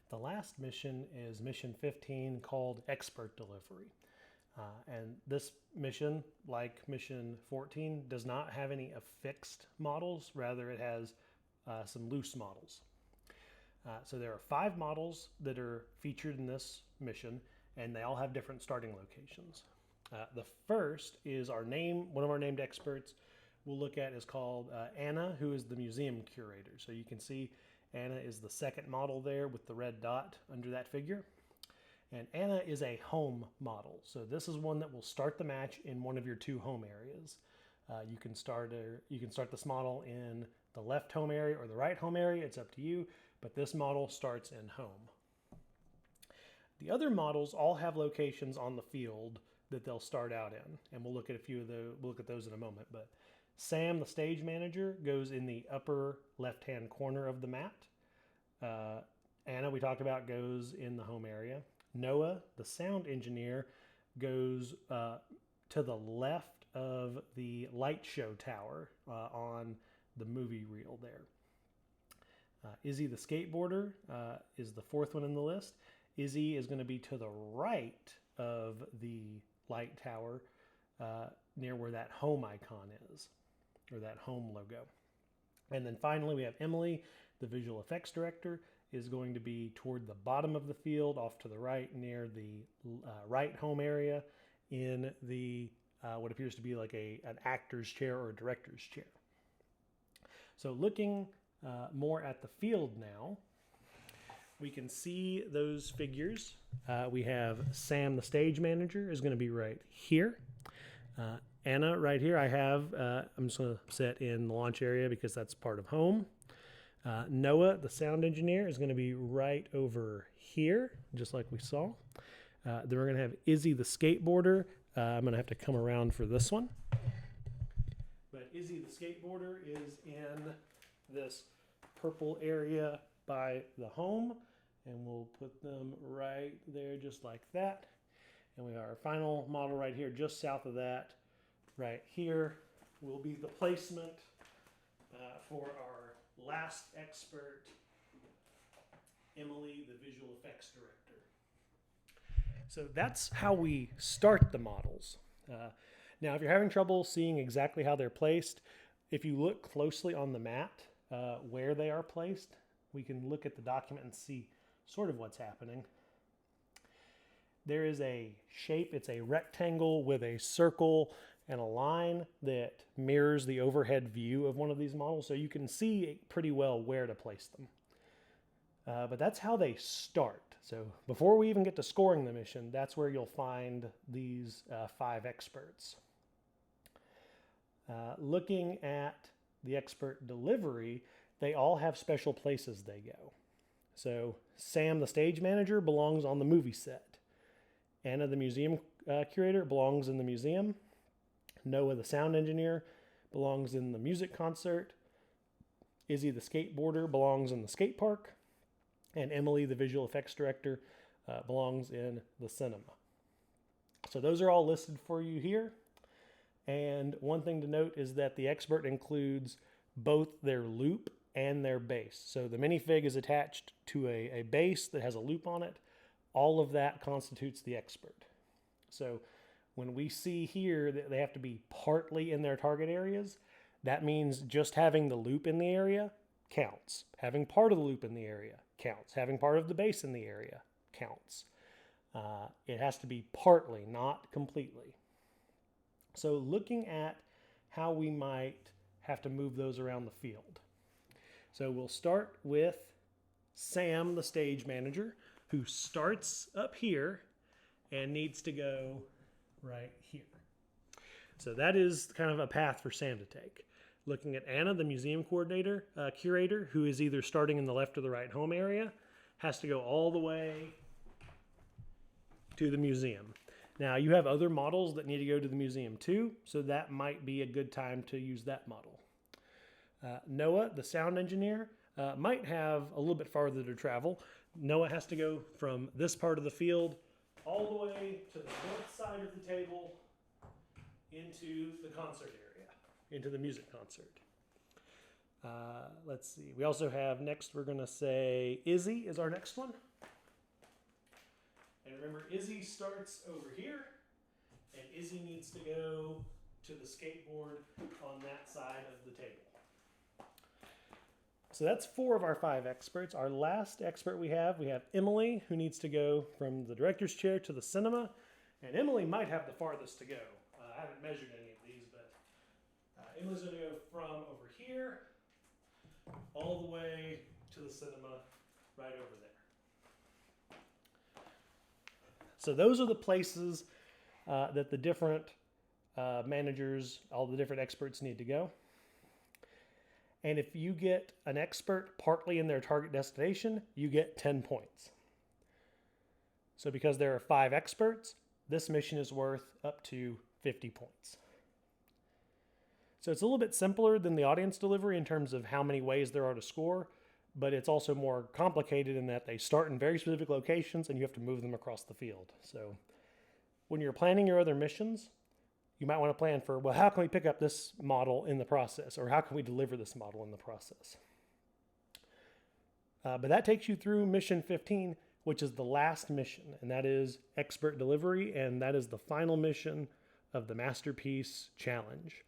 The last mission is mission 15 called Expert Delivery. And this mission, like mission 14, does not have any affixed models. Rather, it has some loose models. So there are 5 models that are featured in this mission, and they all have different starting locations. The first is one of our named experts we'll look at is called Anna, who is the museum curator. So you can see Anna is the second model there with the red dot under that figure. And Anna is a home model. So this is one that will start the match in one of your 2 home areas. You can start this model in the left home area or the right home area. It's up to you, but this model starts in home. The other models all have locations on the field that they'll start out in, and we'll look at we'll look at those in a moment. But Sam, the stage manager, goes in the upper left-hand corner of the mat. Anna, we talked about, goes in the home area. Noah, the sound engineer, goes to the left of the light show tower on the movie reel there. Izzy, the skateboarder, is the 4th one in the list. Izzy is going to be to the right of the light tower near where that home icon is, or that home logo. And then finally we have Emily, the visual effects director, is going to be toward the bottom of the field off to the right near the right home area in the what appears to be like an actor's chair or a director's chair. So looking more at the field now, we can see those figures. We have Sam, the stage manager, is going to be right here. Anna, right here, I'm just going to set in the launch area because that's part of home. Noah, the sound engineer, is going to be right over here, just like we saw. Then we're going to have Izzy, the skateboarder. I'm going to have to come around for this one. But Izzy, the skateboarder, is in this purple area by the home, and we'll put them right there just like that. And we have our final model right here, just south of that, right here, will be the placement for our last expert, Emily, the visual effects director. So that's how we start the models. Now, if you're having trouble seeing exactly how they're placed, if you look closely on the mat where they are placed, we can look at the document and see sort of what's happening. There is a shape, it's a rectangle with a circle and a line that mirrors the overhead view of one of these models, so you can see pretty well where to place them. But that's how they start. So before we even get to scoring the mission, that's where you'll find these 5 experts. Looking at the expert delivery, they all have special places they go. So Sam, the stage manager, belongs on the movie set. Anna, the museum curator, belongs in the museum. Noah, the sound engineer, belongs in the music concert. Izzy, the skateboarder, belongs in the skate park. And Emily, the visual effects director, belongs in the cinema. So those are all listed for you here. And one thing to note is that the expert includes both their loop and their base. So the minifig is attached to a base that has a loop on it. All of that constitutes the expert. So when we see here that they have to be partly in their target areas, that means just having the loop in the area counts. Having part of the loop in the area counts. Having part of the base in the area counts. It has to be partly, not completely. So looking at how we might have to move those around the field. So we'll start with Sam, the stage manager, who starts up here and needs to go right here. So that is kind of a path for Sam to take. Looking at Anna, the museum curator, who is either starting in the left or the right home area, has to go all the way to the museum. Now, you have other models that need to go to the museum too, so that might be a good time to use that model. Noah, the sound engineer, might have a little bit farther to travel. Noah has to go from this part of the field all the way to the north side of the table into the concert area, into the music concert. Let's see. We also have next, we're going to say Izzy is our next one. And remember, Izzy starts over here, and Izzy needs to go to the skateboard on that side of the table. So that's 4 of our 5 experts. Our last expert we have Emily, who needs to go from the director's chair to the cinema. And Emily might have the farthest to go. I haven't measured any of these, but Emily's going to go from over here all the way to the cinema right over there. So those are the places that the different managers, all the different experts need to go. And if you get an expert partly in their target destination, you get 10 points. So because there are 5 experts, this mission is worth up to 50 points. So it's a little bit simpler than the audience delivery in terms of how many ways there are to score, but it's also more complicated in that they start in very specific locations and you have to move them across the field. So when you're planning your other missions, you might want to plan for, well, how can we pick up this model in the process? Or how can we deliver this model in the process? But that takes you through mission 15, which is the last mission, and that is expert delivery, and that is the final mission of the Masterpiece Challenge.